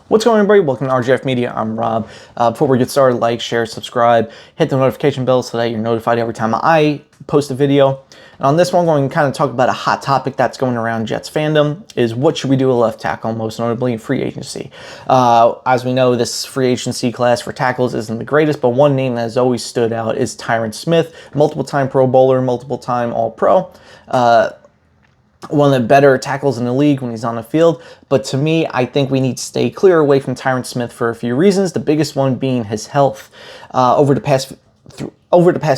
What's going on, everybody? Welcome to RGF Media. I'm Rob. Before we get started, like, share, subscribe, hit the notification bell so that you're notified every time I post a video. And on this one, I'm going to kind of talk about a hot topic that's going around Jets fandom, is what should we do with left tackle, most notably in free agency. As we know, this free agency class for tackles isn't the greatest, but one name that has always stood out is Tyron Smith, multiple-time Pro Bowler, multiple-time All-Pro. One of the better tackles in the league when he's on the field. But to me, I think we need to stay clear away from Tyron Smith for a few reasons. The biggest one being his health. Over the past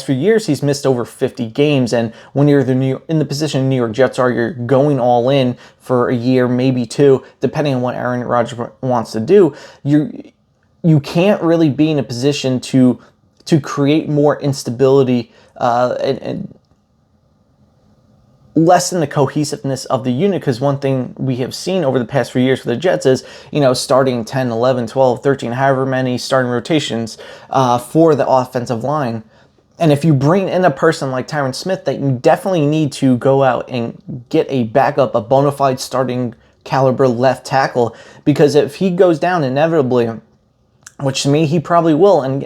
few years, he's missed over 50 games. And when you're in the position the New York Jets are, you're going all in for a year, maybe two, depending on what Aaron Rodgers wants to do. You can't really be in a position to create more instability and lessen the cohesiveness of the unit, because one thing we have seen over the past few years for the Jets is, starting 10, 11, 12, 13, however many starting rotations for the offensive line. And if you bring in a person like Tyron Smith, that you definitely need to go out and get a backup, a bona fide starting caliber left tackle, because if he goes down inevitably, which to me he probably will, and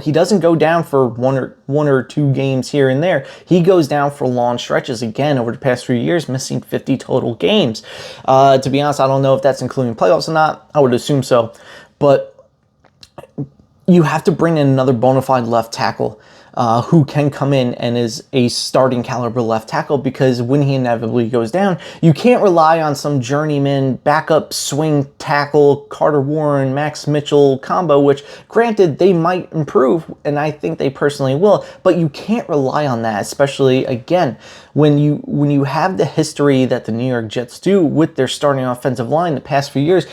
he doesn't go down for one or two games here and there. He goes down for long stretches again over the past few years, missing 50 total games. To be honest, I don't know if that's including playoffs or not. I would assume so, but you have to bring in another bona fide left tackle who can come in and is a starting caliber left tackle, because when he inevitably goes down, you can't rely on some journeyman backup swing tackle, Carter Warren, Max Mitchell combo, which granted they might improve, and I think they personally will, but you can't rely on that, especially again, when you have the history that the New York Jets do with their starting offensive line the past few years,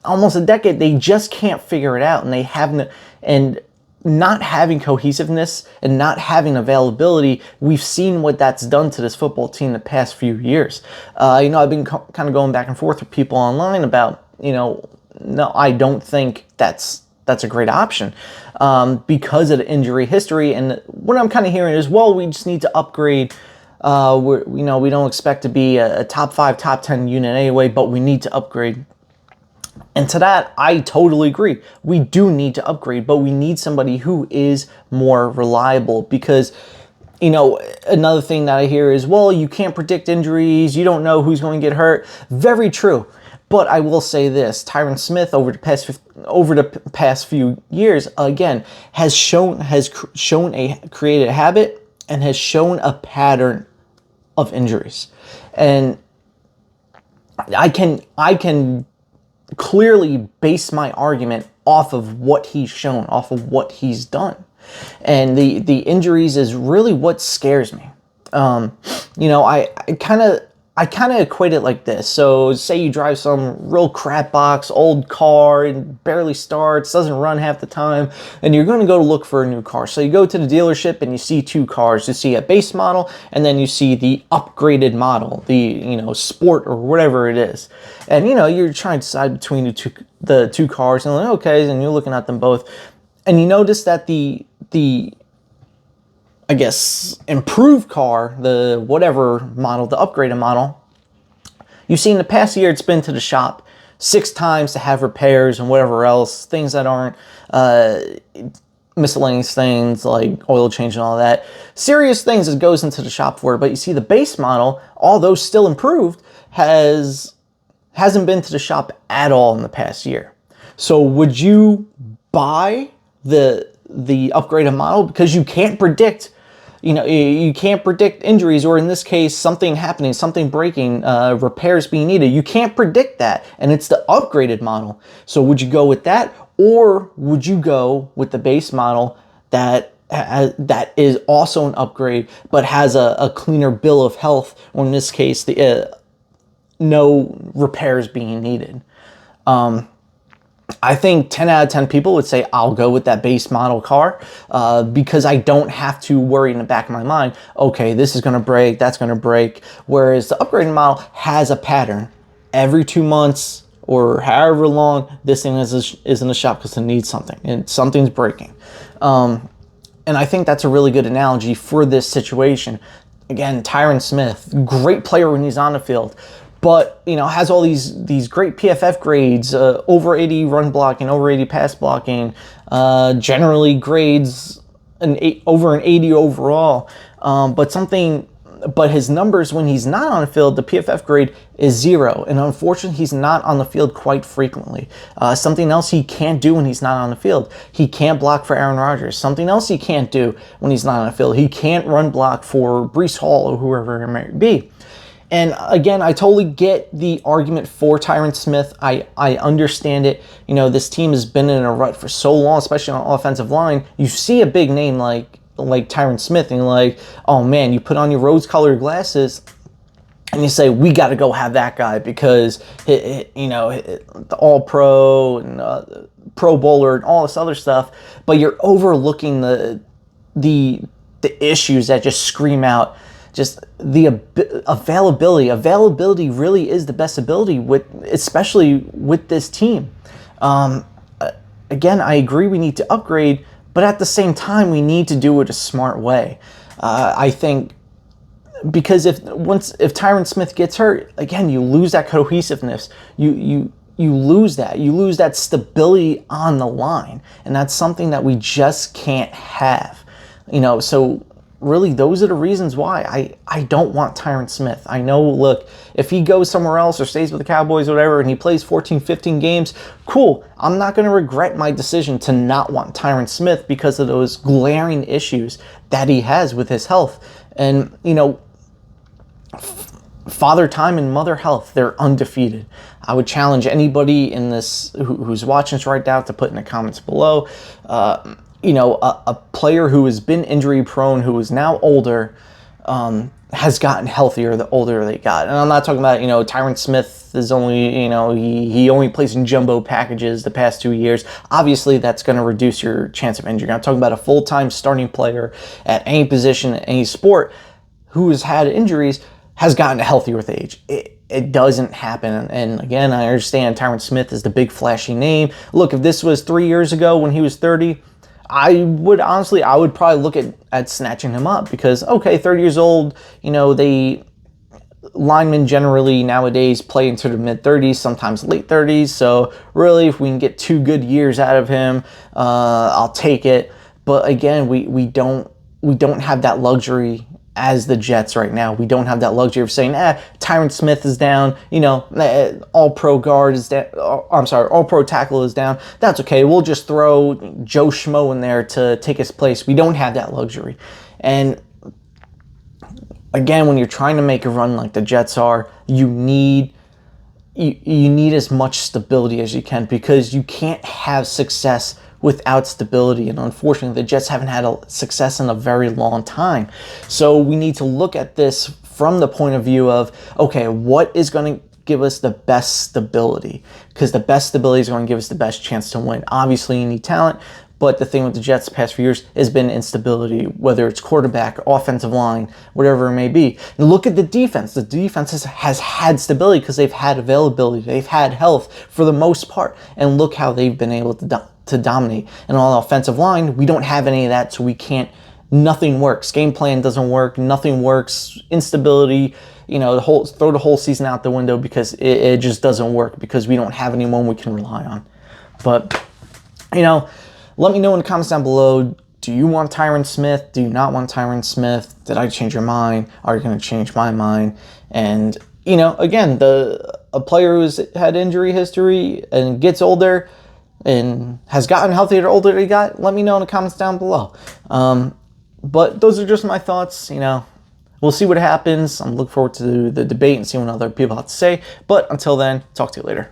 almost a decade. They just can't figure it out, and they haven't, and not having cohesiveness and not having availability, we've seen what that's done to this football team the past few years. I've been kind of going back and forth with people online about, no, I don't think that's a great option because of the injury history. And what I'm kind of hearing is, well, we just need to upgrade. We don't expect to be a top 5, top 10 unit anyway, but we need to upgrade. And to that, I totally agree. We do need to upgrade, but we need somebody who is more reliable, because, another thing that I hear is, well, you can't predict injuries. You don't know who's going to get hurt. Very true. But I will say this, Tyron Smith over the past few years, again, has created a habit and has shown a pattern of injuries. And I can clearly base my argument off of what he's shown, off of what he's done. And the injuries is really what scares me. I kind of equate it like this. So say you drive some real crap box, old car, and barely starts, doesn't run half the time, and you're going to go look for a new car. So you go to the dealership and you see two cars. You see a base model, and then you see the upgraded model, the, sport or whatever it is. And, you're trying to decide between the two cars, and and you're looking at them both. And you notice that the I guess, improved car, the whatever model, the upgraded model, you see in the past year it's been to the shop 6 times to have repairs and whatever else, things that aren't miscellaneous things like oil change and all that. Serious things that goes into the shop for it. But you see the base model, although still improved, hasn't been to the shop at all in the past year. So would you buy the upgraded model? Because you can't predict, you can't predict injuries, or in this case, something happening, something breaking, repairs being needed. You can't predict that, and it's the upgraded model. So would you go with that, or would you go with the base model that is also an upgrade, but has a cleaner bill of health, or in this case, no repairs being needed? I think 10 out of 10 people would say I'll go with that base model car because I don't have to worry in the back of my mind, okay, this is going to break, that's going to break. Whereas the upgraded model has a pattern. Every 2 months or however long, this thing is in the shop because it needs something and something's breaking. And I think that's a really good analogy for this situation. Again, Tyron Smith, great player when he's on the field. but has all these great PFF grades, over 80 run blocking, over 80 pass blocking, generally grades over an 80 overall. But his numbers when he's not on the field, the PFF grade is 0. And unfortunately, he's not on the field quite frequently. Something else he can't do when he's not on the field. He can't block for Aaron Rodgers. Something else he can't do when he's not on the field. He can't run block for Breece Hall or whoever it might be. And again, I totally get the argument for Tyron Smith. I understand it. This team has been in a rut for so long, especially on the offensive line. You see a big name like Tyron Smith, and you're like, oh man, you put on your rose-colored glasses, and you say, we got to go have that guy because the All-Pro and Pro Bowler and all this other stuff. But you're overlooking the issues that just scream out. Just the availability. Availability really is the best ability, especially with this team. Again, I agree we need to upgrade, but at the same time, we need to do it a smart way. I think because if Tyron Smith gets hurt, again, you lose that cohesiveness. You lose that. You lose that stability on the line, and that's something that we just can't have. So. Really, those are the reasons why I don't want Tyron Smith. I know, look, if he goes somewhere else or stays with the Cowboys or whatever and he plays 14, 15 games, cool. I'm not going to regret my decision to not want Tyron Smith because of those glaring issues that he has with his health. And, Father Time and Mother Health, they're undefeated. I would challenge anybody in this who's watching this right now to put in the comments below, a player who has been injury prone, who is now older, has gotten healthier the older they got. And I'm not talking about, Tyron Smith is only, he only plays in jumbo packages the past 2 years. Obviously, that's going to reduce your chance of injury. I'm talking about a full-time starting player at any position, any sport, who has had injuries, has gotten healthier with age. It doesn't happen. And again, I understand Tyron Smith is the big flashy name. Look, if this was 3 years ago when he was 30, I would probably look at snatching him up because, okay, 30 years old, linemen generally nowadays play into the mid-30s, sometimes late 30s. So really, if we can get 2 good years out of him, I'll take it. But again, we don't have that luxury as the Jets right now. We don't have that luxury of saying, Tyron Smith is down, all-pro guard is down, all-pro tackle is down. That's okay. We'll just throw Joe Schmo in there to take his place. We don't have that luxury. And again, when you're trying to make a run like the Jets are, you need as much stability as you can because you can't have success without stability. And unfortunately, the Jets haven't had success in a very long time. So we need to look at this from the point of view of, okay, what is going to give us the best stability? Because the best stability is going to give us the best chance to win. Obviously, you need talent, but the thing with the Jets the past few years has been instability, whether it's quarterback, offensive line, whatever it may be. And look at the defense. The defense has had stability because they've had availability. They've had health for the most part. And look how they've been able to dominate. And on the offensive line, we don't have any of that, so we can't. Nothing works. Game plan doesn't work. Nothing works. Instability. Throw the whole season out the window because it just doesn't work because we don't have anyone we can rely on. But, let me know in the comments down below. Do you want Tyron Smith? Do you not want Tyron Smith? Did I change your mind? Are you going to change my mind? And, again, a player who's had injury history and gets older and has gotten healthier the older they got, let me know in the comments down below. But those are just my thoughts. We'll see what happens. I'm looking forward to the debate and see what other people have to say. But until then, talk to you later.